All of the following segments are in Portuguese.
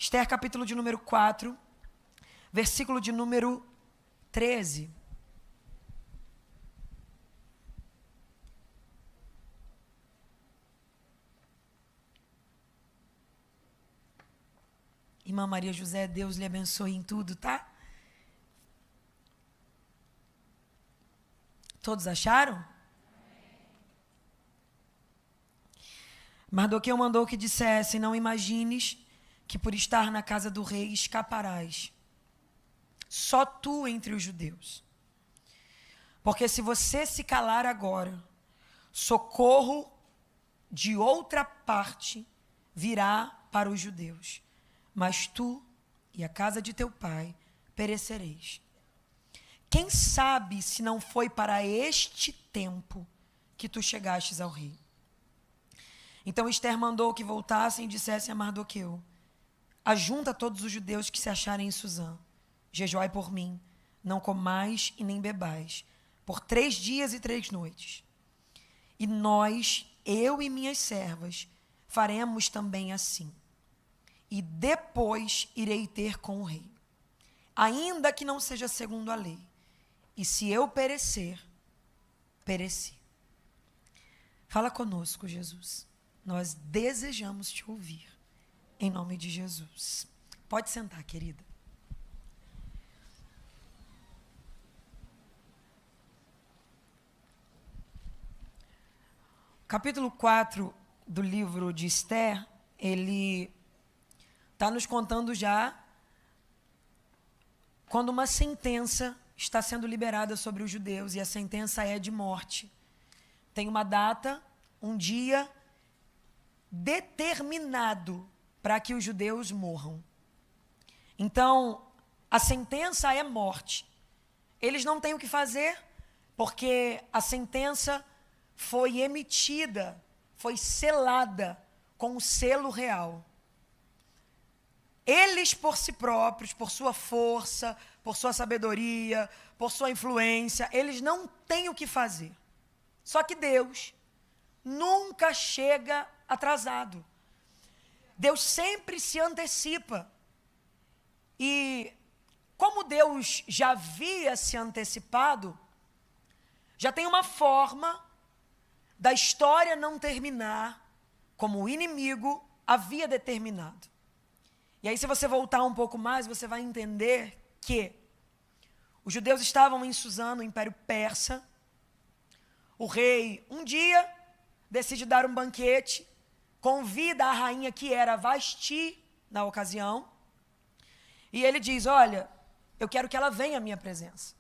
Esther, capítulo de número 4, versículo de número 13. Irmã Maria José, Deus lhe abençoe em tudo, tá? Todos acharam? Mardoqueu mandou que dissessem: não imagines que por estar na casa do rei escaparás. Só tu entre os judeus. Porque se você se calar agora, socorro de outra parte virá para os judeus. Mas tu e a casa de teu pai perecereis. Quem sabe se não foi para este tempo que tu chegastes ao rei? Então Esther mandou que voltassem e dissessem a Mardoqueu: ajunta todos os judeus que se acharem em Suzã, jejuai por mim, não comais e nem bebais, por 3 dias e 3 noites. E nós, eu e minhas servas, faremos também assim. E depois irei ter com o rei, ainda que não seja segundo a lei. E se eu perecer, pereci. Fala conosco, Jesus. Nós desejamos te ouvir, em nome de Jesus. Pode sentar, querida. Capítulo 4 do livro de Esther, ele está nos contando já quando uma sentença está sendo liberada sobre os judeus, e a sentença é de morte. Tem uma data, um dia determinado para que os judeus morram. Então, a sentença é morte. Eles não têm o que fazer, porque a sentença foi emitida, foi selada com o selo real. Eles, por si próprios, por sua força, por sua sabedoria, por sua influência, eles não têm o que fazer. Só que Deus nunca chega atrasado. Deus sempre se antecipa. E como Deus já havia se antecipado, já tem uma forma da história não terminar como o inimigo havia determinado. E aí, se você voltar um pouco mais, você vai entender que os judeus estavam em Suzã, no Império Persa. O rei, um dia, decide dar um banquete, convida a rainha, que era Vasti, na ocasião, e ele diz: olha, eu quero que ela venha à minha presença.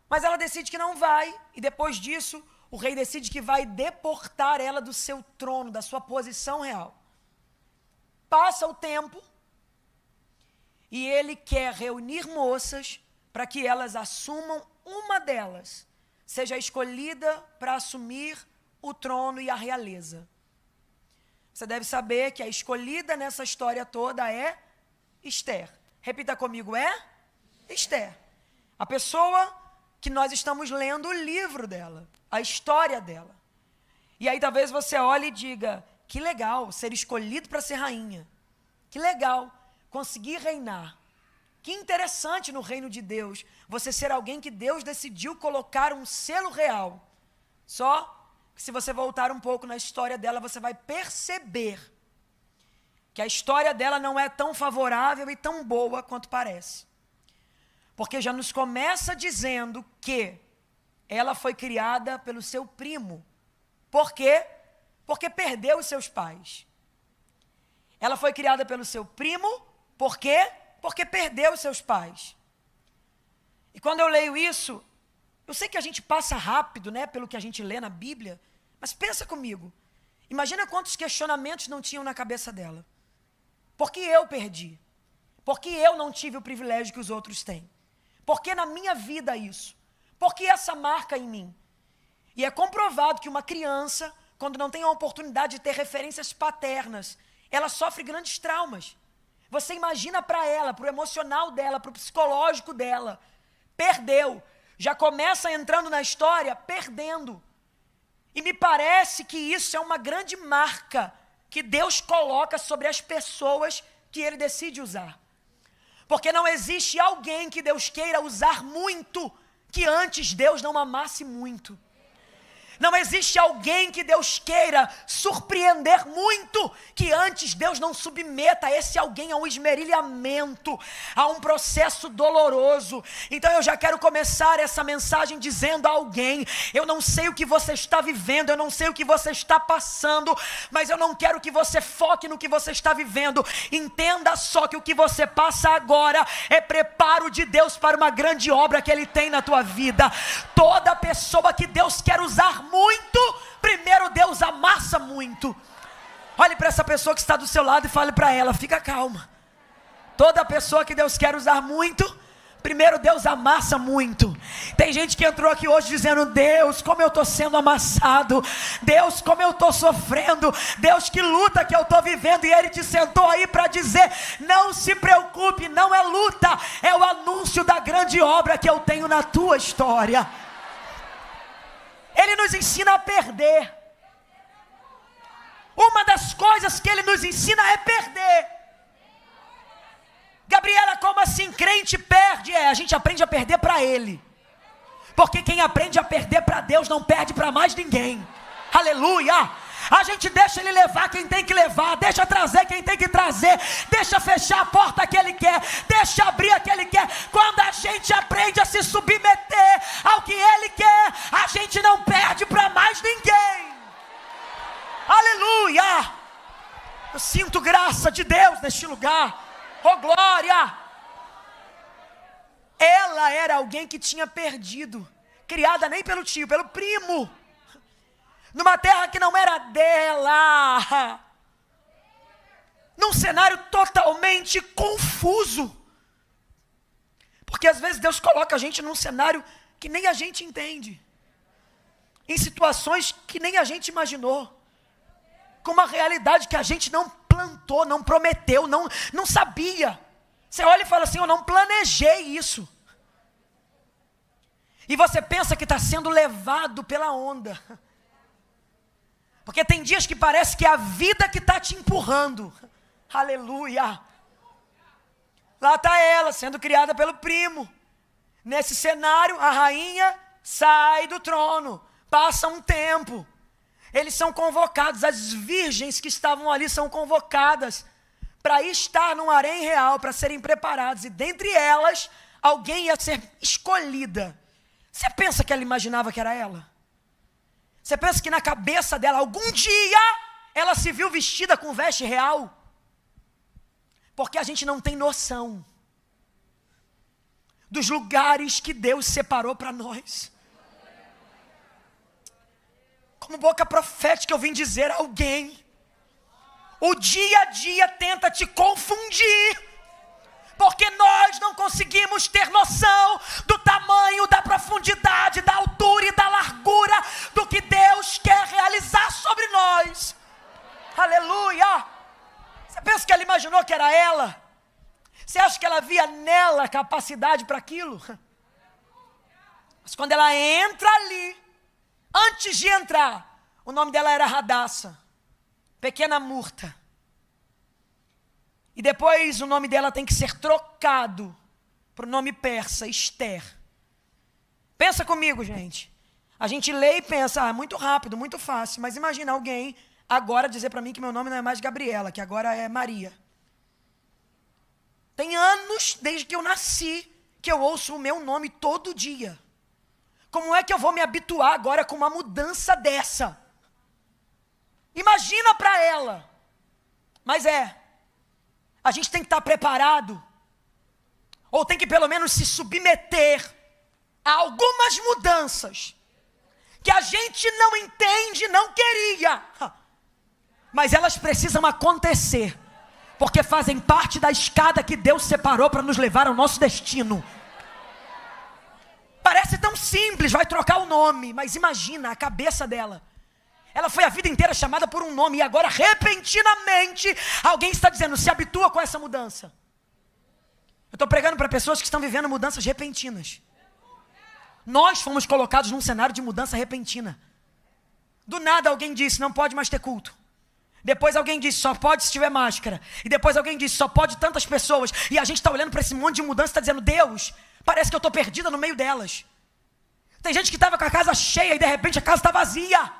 Mas ela decide que não vai, e depois disso, o rei decide que vai deportar ela do seu trono, da sua posição real. Passa o tempo, e ele quer reunir moças para que elas assumam, uma delas seja escolhida para assumir o trono e a realeza. Você deve saber que a escolhida nessa história toda é Esther. Repita comigo, é Esther. A pessoa que nós estamos lendo o livro dela, a história dela. E aí talvez você olhe e diga: que legal ser escolhido para ser rainha. Que legal conseguir reinar. Que interessante no reino de Deus você ser alguém que Deus decidiu colocar um selo real. Só que se você voltar um pouco na história dela, você vai perceber que a história dela não é tão favorável e tão boa quanto parece. Porque já nos começa dizendo que ela foi criada pelo seu primo. Por quê? Porque perdeu os seus pais. Ela foi criada pelo seu primo, por quê? Porque perdeu os seus pais. E quando eu leio isso, eu sei que a gente passa rápido, né, pelo que a gente lê na Bíblia, mas pensa comigo. Imagina quantos questionamentos não tinham na cabeça dela. Por que eu perdi? Por que eu não tive o privilégio que os outros têm? Por que na minha vida isso? Por que essa marca em mim? E é comprovado que uma criança, quando não tem a oportunidade de ter referências paternas, ela sofre grandes traumas. Você imagina para ela, para o emocional dela, para o psicológico dela. Perdeu. Já começa entrando na história perdendo. E me parece que isso é uma grande marca que Deus coloca sobre as pessoas que Ele decide usar. Porque não existe alguém que Deus queira usar muito, que antes Deus não amasse muito. Não existe alguém que Deus queira surpreender muito, que antes Deus não submeta esse alguém a um esmerilhamento, a um processo doloroso. Então eu já quero começar essa mensagem dizendo a alguém: eu não sei o que você está vivendo, eu não sei o que você está passando, mas eu não quero que você foque no que você está vivendo. Entenda só que o que você passa agora é preparo de Deus para uma grande obra que Ele tem na tua vida. Toda pessoa que Deus quer usar muito, primeiro Deus amassa muito. Olhe para essa pessoa que está do seu lado e fale para ela: fica calma. Toda pessoa que Deus quer usar muito, primeiro Deus amassa muito. Tem gente que entrou aqui hoje dizendo: Deus, como eu estou sendo amassado, Deus, como eu estou sofrendo, Deus, que luta que eu estou vivendo. E Ele te sentou aí para dizer: não se preocupe, não é luta, é o anúncio da grande obra que eu tenho na tua história. Ele nos ensina a perder. Uma das coisas que Ele nos ensina é perder. Gabriela, como assim crente perde? A gente aprende a perder para Ele. Porque quem aprende a perder para Deus não perde para mais ninguém. Aleluia! A gente deixa Ele levar quem tem que levar, deixa trazer quem tem que trazer, deixa fechar a porta que Ele quer, deixa abrir a que Ele quer. Quando a gente aprende a se submeter ao que Ele quer, a gente não perde para mais ninguém. Aleluia! Eu sinto graça de Deus neste lugar. Oh glória! Ela era alguém que tinha perdido, criada nem pelo tio, pelo primo, numa terra que não era dela, num cenário totalmente confuso, porque às vezes Deus coloca a gente num cenário que nem a gente entende, em situações que nem a gente imaginou, com uma realidade que a gente não plantou, não prometeu, não sabia. Você olha e fala assim: eu não planejei isso. E você pensa que está sendo levado pela onda. Porque tem dias que parece que é a vida que está te empurrando. Aleluia. Lá está ela, sendo criada pelo primo. Nesse cenário, a rainha sai do trono. Passa um tempo. Eles são convocados, as virgens que estavam ali são convocadas para estar num harém real, para serem preparados. E dentre elas, alguém ia ser escolhida. Você pensa que ela imaginava que era ela? Você pensa que na cabeça dela, algum dia, ela se viu vestida com veste real? Porque a gente não tem noção dos lugares que Deus separou para nós. Como boca profética eu vim dizer a alguém: o dia a dia tenta te confundir, porque nós não conseguimos ter noção do tamanho, da profundidade, da altura e da largura do que Deus quer realizar sobre nós. Aleluia! Você pensa que ela imaginou que era ela? Você acha que ela via nela capacidade para aquilo? Mas quando ela entra ali, antes de entrar, o nome dela era Radassa, pequena Murta. E depois o nome dela tem que ser trocado para o nome persa, Esther. Pensa comigo, gente. A gente lê e pensa: é muito rápido, muito fácil. Mas imagina alguém agora dizer para mim que meu nome não é mais Gabriela, que agora é Maria. Tem anos desde que eu nasci que eu ouço o meu nome todo dia. Como é que eu vou me habituar agora com uma mudança dessa? Imagina para ela. Mas a gente tem que estar preparado, ou tem que pelo menos se submeter a algumas mudanças que a gente não entende, não queria, mas elas precisam acontecer, porque fazem parte da escada que Deus separou para nos levar ao nosso destino. Parece tão simples, vai trocar o nome, mas imagina a cabeça dela. Ela foi a vida inteira chamada por um nome e agora, repentinamente, alguém está dizendo: se habitua com essa mudança. Eu estou pregando para pessoas que estão vivendo mudanças repentinas. Nós fomos colocados num cenário de mudança repentina. Do nada alguém disse: não pode mais ter culto. Depois alguém disse, só pode se tiver máscara. E depois alguém disse, só pode tantas pessoas. E a gente está olhando para esse monte de mudança e está dizendo, Deus, parece que eu estou perdida no meio delas. Tem gente que estava com a casa cheia e de repente a casa está vazia.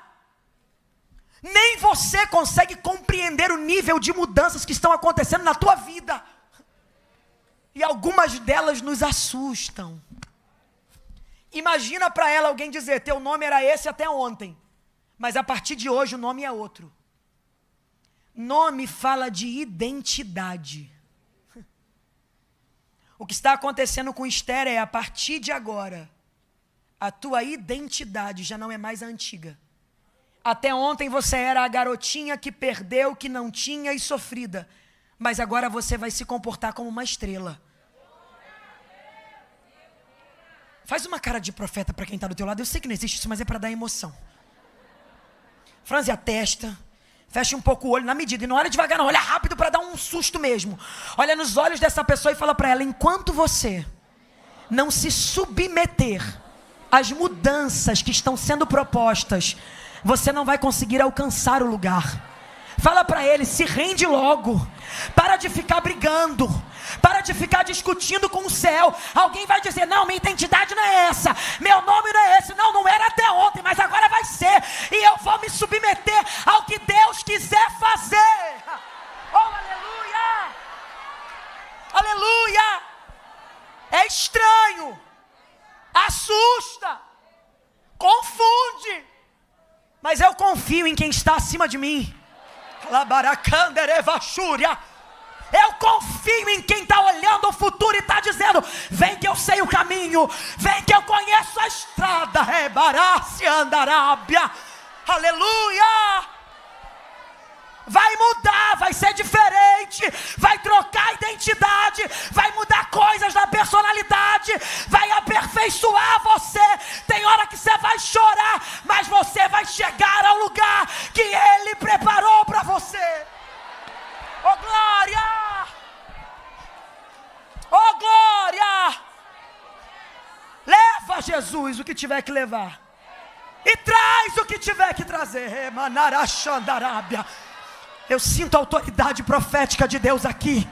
Nem você consegue compreender o nível de mudanças que estão acontecendo na tua vida. E algumas delas nos assustam. Imagina para ela alguém dizer, teu nome era esse até ontem, mas a partir de hoje o nome é outro. Nome fala de identidade. O que está acontecendo com Esther é, a partir de agora, a tua identidade já não é mais a antiga. Até ontem você era a garotinha que perdeu, que não tinha e sofrida. Mas agora você vai se comportar como uma estrela. Faz uma cara de profeta para quem está do teu lado. Eu sei que não existe isso, mas é para dar emoção. Franze a testa. Fecha um pouco o olho na medida. E não olha devagar não, olha rápido para dar um susto mesmo. Olha nos olhos dessa pessoa e fala para ela, enquanto você não se submeter às mudanças que estão sendo propostas, você não vai conseguir alcançar o lugar. Fala para ele, se rende logo. Para de ficar brigando. Para de ficar discutindo com o céu. Alguém vai dizer, não, minha identidade não é essa. Meu nome não é esse. Não, não era até ontem, mas agora vai ser. E eu vou me submeter ao que Deus quiser fazer. Oh, aleluia. Aleluia. É estranho. Assusta. Confunde. Mas eu confio em quem está acima de mim. Eu confio em quem está olhando o futuro e está dizendo, vem que eu sei o caminho, vem que eu conheço a estrada. Aleluia. Vai mudar, vai ser diferente, vai trocar a identidade, vai mudar coisas na personalidade, vai aperfeiçoar você. Tem hora que você vai chorar, mas você vai chegar ao lugar que Ele preparou para você. Oh glória! Oh glória! Leva, Jesus, o que tiver que levar, e traz o que tiver que trazer. Eu sinto a autoridade profética de Deus aqui.